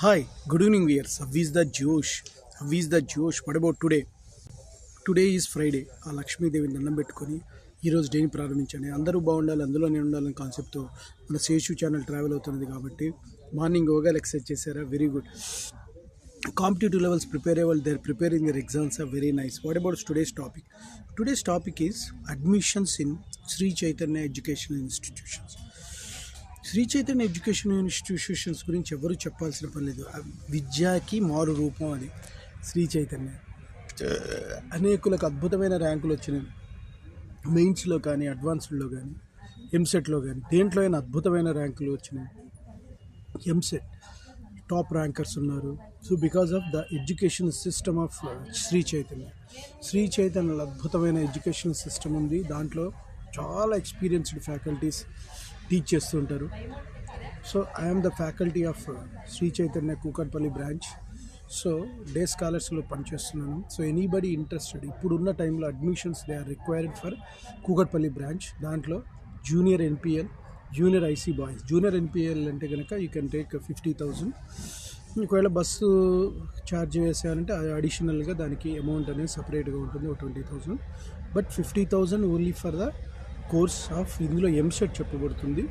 Hi, good evening viewers. How is the Josh? How is the Josh? What about today? Today is Friday. ఆ లక్ష్మీదేవిని దండం పెట్టుకొని ఈరోజు డేని ప్రారంభించండి. అందరూ బాగుండాలి, అందులోనే ఉండాలని కాన్సెప్ట్తో మన శేషు ఛానల్ ట్రావెల్ అవుతున్నది కాబట్టి మార్నింగ్ యోగాలు ఎక్సర్సైజ్ చేశారా? Very good. Competitive levels prepare అయ్యే వాళ్ళు, they are preparing their exams are very nice. What about today's topic? Today's topic is admissions in Shri Chaitanya educational institutions. Shri Chaitanya education institutions గురించి ఎవరు చెప్పాల్సిన పని లేదు. విద్యకి మారు రూపం అది శ్రీ చైతన్య. అనేకులకు అద్భుతమైన ర్యాంకులు వచ్చినాయి. మెయిన్స్లో కానీ, అడ్వాన్స్డ్లో కానీ, ఎంసెట్లో కానీ, దేంట్లో అయినా అద్భుతమైన ర్యాంకులు వచ్చినాయి. ఎంసెట్ టాప్ ర్యాంకర్స్ ఉన్నారు. So because of the education system of Sri Chaitanya. Sri చైతన్యలో అద్భుతమైన ఎడ్యుకేషన్ సిస్టమ్ ఉంది. దాంట్లో చాలా ఎక్స్పీరియన్స్డ్ ఫ్యాకల్టీస్ టీచ్ చేస్తుంటారు. So I'm the faculty of Sri Chaitanya Kukatpally branch. So day స్కాలర్స్లో పనిచేస్తున్నాను. సో ఎనీబడి ఇంట్రెస్టెడ్, ఇప్పుడున్న టైంలో admissions they are required for Kukatpally branch. దాంట్లో junior NPL, junior IC boys. Junior NPL అంటే కనుక యూ కెన్ టేక్ 50,000. ఒకవేళ బస్సు ఛార్జ్ వేసారంటే అడిషనల్గా దానికి అమౌంట్ అనేది సపరేట్గా ఉంటుంది, 20,000. But 50,000 only for the course of. ఇందులో ఎంసెట్ చెప్పబడుతుంది,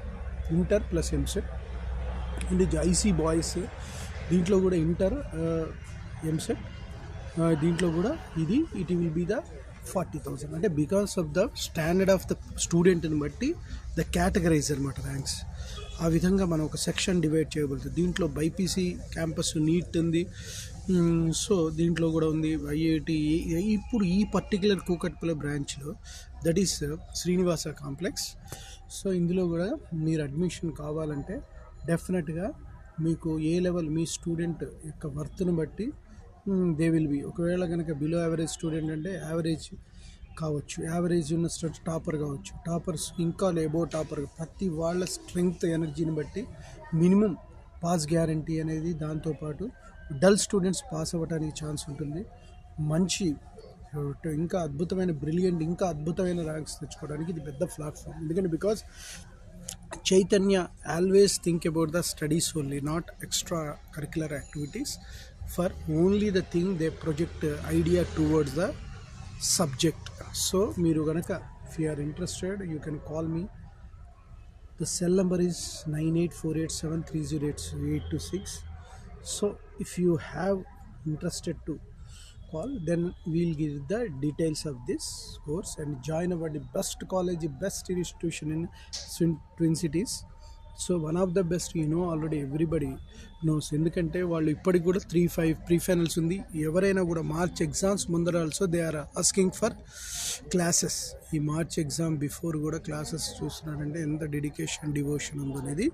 inter plus EAMCET. And IC boys దీంట్లో కూడా ఇంటర్ ఎంసెట్, దీంట్లో కూడా ఇట్ విల్ బీ ద 40,000. అంటే because of the standard of the స్టూడెంట్ని బట్టి ద కేటగరైజ్ అనమాట ర్యాంక్స్. ఆ విధంగా మనం ఒక సెక్షన్ డివైడ్ చేయబడుతుంది. దీంట్లో బైపీసీ క్యాంపస్ నీట్ ఉంది. సో దీంట్లో కూడా ఉంది ఐఐటి. ఇప్పుడు ఈ పర్టికులర్ కూకట్పల్లి బ్రాంచ్లో that is Srinivasa complex. So ఇందులో కూడా మీరు అడ్మిషన్ కావాలంటే డెఫినెట్గా మీకు ఏ లెవెల్ మీ స్టూడెంట్ యొక్క వర్త్ను బట్టి దే విల్ బి. ఒకవేళ కనుక బిలో యావరేజ్ స్టూడెంట్ అంటే యావరేజ్ కావచ్చు, యావరేజ్ ఉన్న స్టూడెంట్ టాపర్ కావచ్చు, టాపర్స్ ఇంకా ఎబో టాపర్. ప్రతి వాళ్ళ స్ట్రెంగ్త్ ఎనర్జీని బట్టి మినిమం పాస్ గ్యారంటీ అనేది, దాంతోపాటు డల్ స్టూడెంట్స్ పాస్ అవ్వడానికి ఛాన్స్ ఉంటుంది. మంచి ఇంకా అద్భుతమైన బ్రిలియంట్, ఇంకా అద్భుతమైన ర్యాంక్స్ తెచ్చుకోవడానికి ఇది పెద్ద ప్లాట్ఫామ్. ఎందుకంటే because Chaitanya always think about the studies only, not extra curricular activities. For only the thing they project idea towards the subject. So మీరు కనుక if you are interested you can call me. The cell number is 9848730826. So if you have interested to call, then we'll give the details of this course and join our best college, best institution in Twin Cities. So one of the best, already everybody knows. ఎందుకంటే వాళ్ళు ఇప్పటికి కూడా 3-5 pre finals ఉంది. ఎవరైనా కూడా March exams ముందర also they are asking for classes. ఈ March exam before కూడా క్లాసెస్ చూస్తున్నారంటే ఎంత డెడికేషన్, డివోషన్ ఉందనేది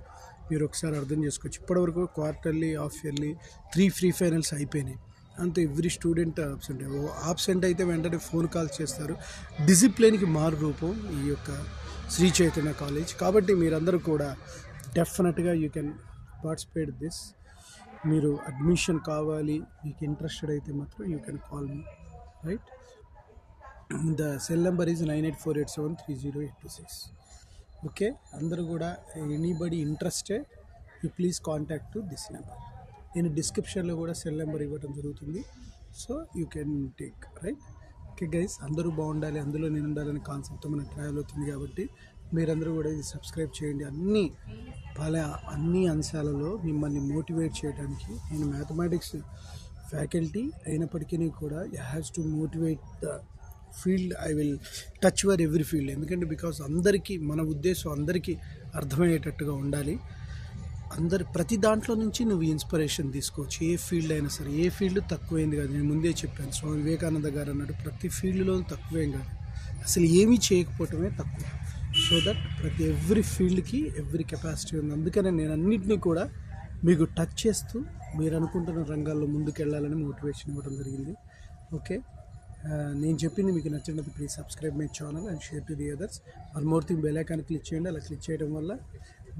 మీరు ఒకసారి అర్థం చేసుకోవచ్చు. ఇప్పటివరకు quarterly, half yearly 3 pre finals అయిపోయినాయి. అంతే ఎవ్రీ స్టూడెంట్ ఆబ్సెంట్ అయితే వెంటనే ఫోన్ కాల్ చేస్తారు. డిసిప్లిన్కి మారు రూపం ఈ యొక్క శ్రీ చైతన్య కాలేజ్. కాబట్టి మీరందరూ కూడా డెఫినెట్గా యూ కెన్ పార్టిసిపేట్ దిస్. మీరు అడ్మిషన్ కావాలి, మీకు ఇంట్రెస్టెడ్ అయితే మాత్రం you can call me, right. The cell number is 9848730826. Okay, అందరూ కూడా anybody interested you please contact to this number. నేను డిస్క్రిప్షన్లో కూడా సెల్ నెంబర్ ఇవ్వడం జరుగుతుంది. So you can take, right. Okay guys, అందరూ బాగుండాలి, అందులో నేను ఉండాలని కాన్సెప్ట్తో మన ట్రావెల్ అవుతుంది. కాబట్టి మీరందరూ కూడా ఇది సబ్స్క్రైబ్ చేయండి. అన్ని అంశాలలో మిమ్మల్ని మోటివేట్ చేయడానికి. నేను మ్యాథమెటిక్స్ ఫ్యాకల్టీ అయినప్పటికీ కూడా you has to motivate the field. I will touch your every field. ఎందుకంటే బికాస్ అందరికీ మన ఉద్దేశం అందరికీ అర్థమయ్యేటట్టుగా ఉండాలి. ప్రతి దాంట్లో నుంచి నువ్వు ఇన్స్పిరేషన్ తీసుకోవచ్చు. ఏ ఫీల్డ్ అయినా సరే, ఏ ఫీల్డ్ తక్కువైంది కాదు. నేను ముందే చెప్పాను, స్వామి వివేకానంద గారు అన్నాడు, ప్రతి ఫీల్డ్లో తక్కువేం కాదు, అసలు ఏమీ చేయకపోవటమే తక్కువ. సో దట్ ప్రతి ఎవ్రీ ఫీల్డ్కి ఎవ్రీ కెపాసిటీ ఉంది. అందుకనే నేను అన్నింటినీ కూడా మీకు టచ్ చేస్తూ మీరు అనుకుంటున్న రంగాల్లో ముందుకెళ్ళాలని మోటివేషన్ ఇవ్వడం జరిగింది. ఓకే, నేను చెప్పింది మీకు నచ్చినట్టు please subscribe my channel and share to the others. One more thing, bell icon click చేయండి. అలా క్లిక్ చేయడం వల్ల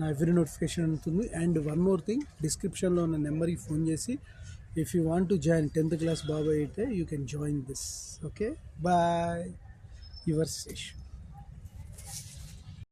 నా ఎవ్రీ నోటిఫికేషన్ ఉంటుంది. అండ్ వన్ మోర్ థింగ్, డిస్క్రిప్షన్లో ఉన్న నెంబర్కి ఫోన్ చేసి if you want to join 10th class బాబాయ్ అయితే you can join this. Okay, bye, your Sesh.